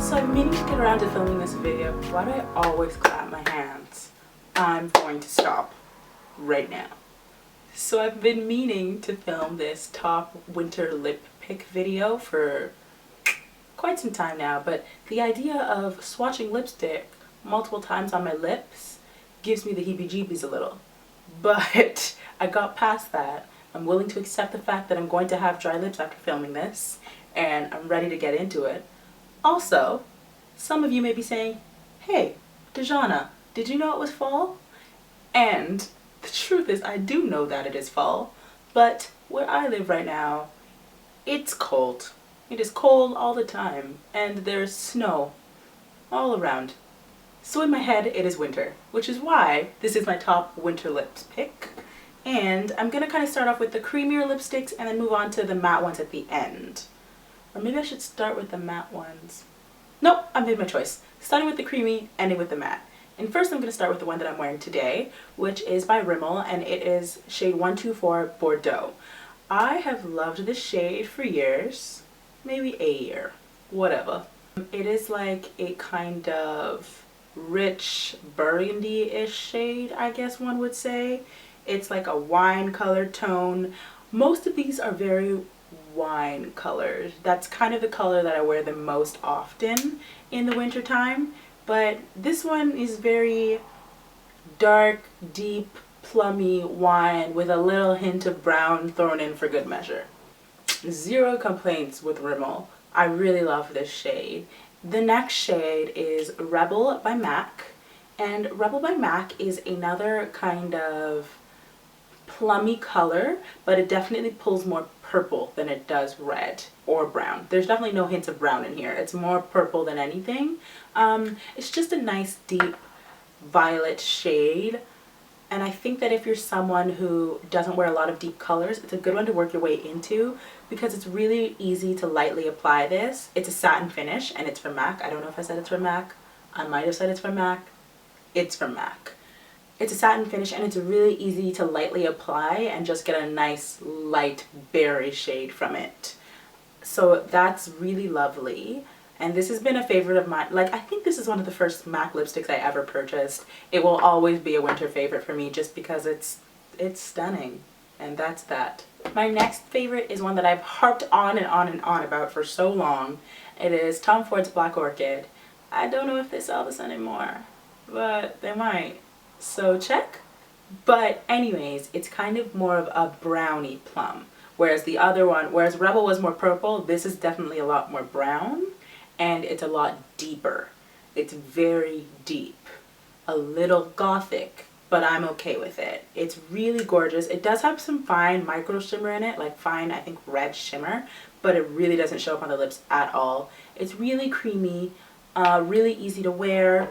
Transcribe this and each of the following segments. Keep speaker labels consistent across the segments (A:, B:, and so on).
A: So I'm meaning to get around to filming this video. Why do I always clap my hands? I'm going to stop right now. So I've been meaning to film this top winter lip pick video for quite some time now, but the idea of swatching lipstick multiple times on my lips gives me the heebie-jeebies a little. But I got past that. I'm willing to accept the fact that I'm going to have dry lips after filming this, and I'm ready to get into it. Also, some of you may be saying, hey, Dejana, did you know it was fall? And the truth is, I do know that it is fall, but where I live right now, it's cold. It is cold all the time, and there's snow all around. So in my head, it is winter, which is why this is my top winter lips pick. And I'm gonna kind of start off with the creamier lipsticks and then move on to the matte ones at the end. Or maybe I should start with the matte ones. Nope, I made my choice. Starting with the creamy, ending with the matte. And first I'm gonna start with the one that I'm wearing today, which is by Rimmel, and it is shade 124 Bordeaux. I have loved this shade for years, maybe a year, whatever. It is like a kind of rich burgundy-ish shade, I guess one would say. It's like a wine colored tone. Most of these are very wine colored. That's kind of the color that I wear the most often in the winter time. But this one is very dark, deep, plummy wine with a little hint of brown thrown in for good measure. Zero complaints with Rimmel. I really love this shade. The next shade is Rebel by MAC, and Rebel by MAC is another kind of plummy color, but it definitely pulls more purple than it does red or brown. There's definitely no hints of brown in here. It's more purple than anything. It's just a nice deep violet shade, and I think that if you're someone who doesn't wear a lot of deep colors, it's a good one to work your way into because it's really easy to lightly apply this. It's a satin finish and it's from MAC. I don't know if I said it's from MAC. I might have said it's from MAC. It's from MAC. It's a satin finish and it's really easy to lightly apply and just get a nice light berry shade from it. So that's really lovely. And this has been a favorite of mine. Like, I think this is one of the first MAC lipsticks I ever purchased. It will always be a winter favorite for me just because it's stunning. And that's that. My next favorite is one that I've harped on and on and on about for so long. It is Tom Ford's Black Orchid. I don't know if they sell this anymore, but they might. So check. But anyways, it's kind of more of a brownie plum. Whereas the other one, whereas Rebel was more purple, this is definitely a lot more brown. And it's a lot deeper. It's very deep. A little gothic, but I'm okay with it. It's really gorgeous. It does have some fine micro shimmer in it, like fine, I think, red shimmer, but it really doesn't show up on the lips at all. It's really creamy, really easy to wear.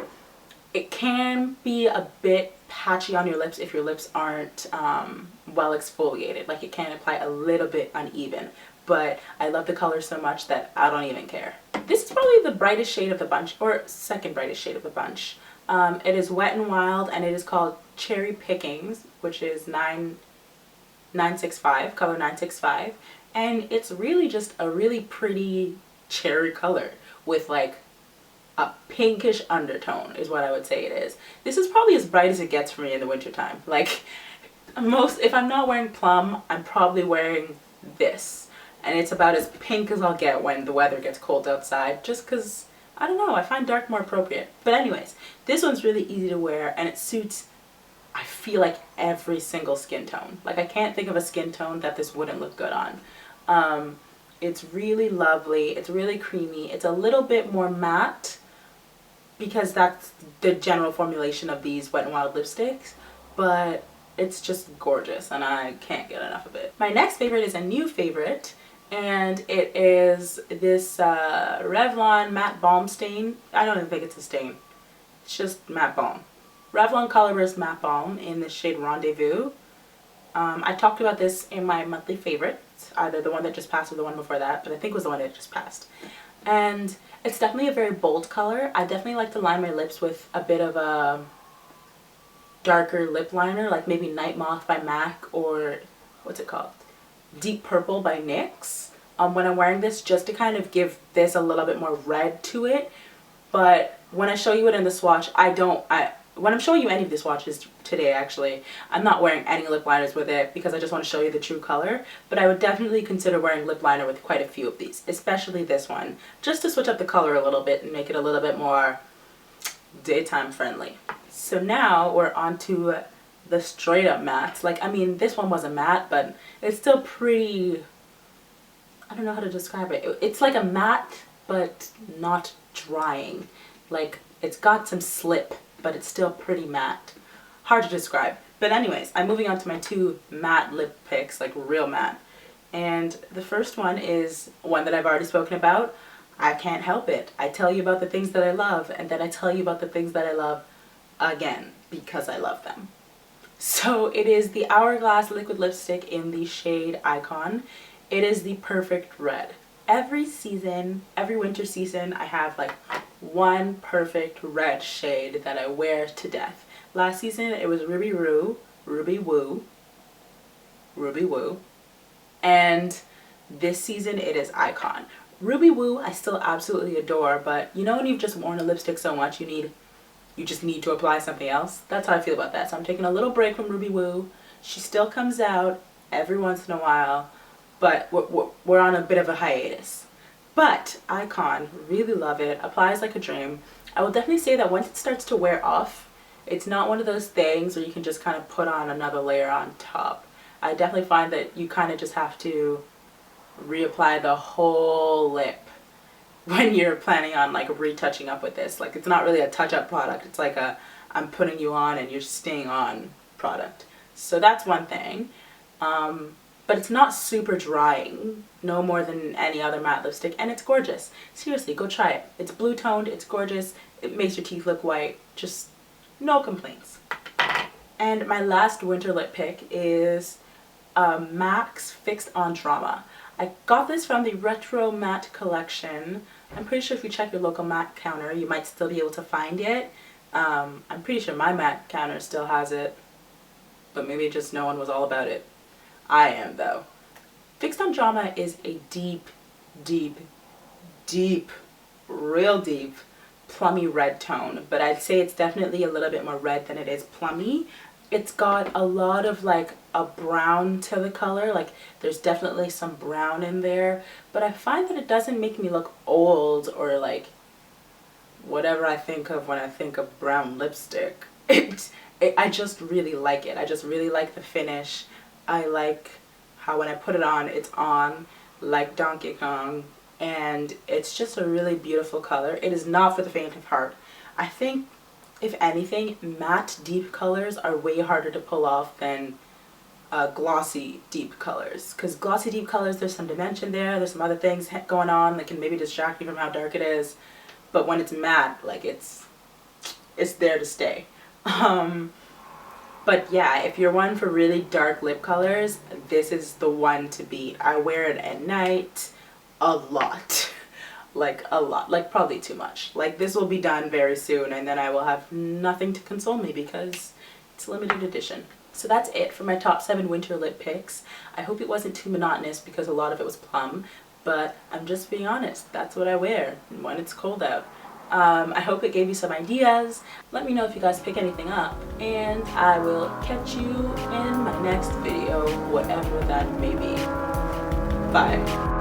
A: It can be a bit patchy on your lips if your lips aren't well exfoliated. Like, it can apply a little bit uneven. But I love the color so much that I don't even care. This is probably the brightest shade of the bunch, or second brightest shade of the bunch. It is Wet n Wild, and it is called Cherry Pickings, which is 965, color 965. And it's really just a really pretty cherry color with like a pinkish undertone is what I would say it is. This is probably as bright as it gets for me in the wintertime. Like, if I'm not wearing plum, I'm probably wearing this. And it's about as pink as I'll get when the weather gets cold outside, just because, I don't know, I find dark more appropriate. But anyways, this one's really easy to wear and it suits, I feel like, every single skin tone. Like, I can't think of a skin tone that this wouldn't look good on. It's really lovely. It's really creamy. It's a little bit more matte because that's the general formulation of these Wet n Wild lipsticks. But it's just gorgeous and I can't get enough of it. My next favorite is a new favorite. And it is this Revlon Matte Balm stain. I don't even think it's a stain. It's just matte balm. Revlon ColorBurst Matte Balm in the shade Rendez-Vous. I talked about this in my monthly favorites, either the one that just passed or the one before that, but I think it was the one that just passed. And it's definitely a very bold color. I definitely like to line my lips with a bit of a darker lip liner, like maybe Night Moth by MAC, or what's it called? Deep Purple by NYX when I'm wearing this, just to kind of give this a little bit more red to it, but when I show you it in the swatch, when I'm showing you any of the swatches today, actually, I'm not wearing any lip liners with it because I just want to show you the true color. But I would definitely consider wearing lip liner with quite a few of these, especially this one, just to switch up the color a little bit and make it a little bit more daytime friendly. So now we're on to the straight up mattes. Like, I mean, this one was a matte, but it's still pretty, I don't know how to describe it. It's like a matte, but not drying. Like, it's got some slip, but it's still pretty matte. Hard to describe. But anyways, I'm moving on to my two matte lip picks, like real matte. And the first one is one that I've already spoken about. I can't help it. I tell you about the things that I love, and then I tell you about the things that I love again because I love them. So it is the Hourglass liquid lipstick in the shade Icon. It is the perfect red. Every season, every winter season, I have like one perfect red shade that I wear to death. Last season it was Ruby Woo, and this season it is Icon. Ruby Woo I still absolutely adore, but you know when you've just worn a lipstick so much you just need to apply something else? That's how I feel about that. So I'm taking a little break from Ruby Woo. She still comes out every once in a while, but we're on a bit of a hiatus. But Icon, really love it. Applies like a dream. I will definitely say that once it starts to wear off, it's not one of those things where you can just kind of put on another layer on top. I definitely find that you kind of just have to reapply the whole lip when you're planning on like retouching up with this. Like, it's not really a touch-up product. It's like a I'm putting you on and you're staying on product. So that's one thing. But it's not super drying, no more than any other matte lipstick, and it's gorgeous. Seriously, go try it. It's blue toned, it's gorgeous, it makes your teeth look white, just no complaints. And my last winter lip pick is MAC's Fixed on Drama. I got this from the Retro Matte collection. I'm pretty sure if you check your local matte counter, you might still be able to find it. I'm pretty sure my matte counter still has it, but maybe just no one was all about it. I am, though. Fixed on Drama is a deep, real deep, plummy red tone, but I'd say it's definitely a little bit more red than it is plummy. It's got a lot of like a brown to the color, like there's definitely some brown in there, but I find that it doesn't make me look old or like whatever I think of when I think of brown lipstick. I just really like it. I just really like the finish. I like how when I put it on, it's on like Donkey Kong, and it's just a really beautiful color. It is not for the faint of heart. I think, if anything, matte deep colors are way harder to pull off than glossy deep colors. Because glossy deep colors, there's some dimension there, there's some other things going on that can maybe distract you from how dark it is. But when it's matte, like it's there to stay. But yeah, if you're one for really dark lip colors, this is the one to beat. I wear it at night a lot. Like a lot, like probably too much. Like this will be done very soon and then I will have nothing to console me because it's limited edition. So that's it for my top 7 winter lip picks. I hope it wasn't too monotonous because a lot of it was plum, but I'm just being honest, that's what I wear when it's cold out. I hope it gave you some ideas. Let me know if you guys pick anything up, and I will catch you in my next video, whatever that may be. Bye.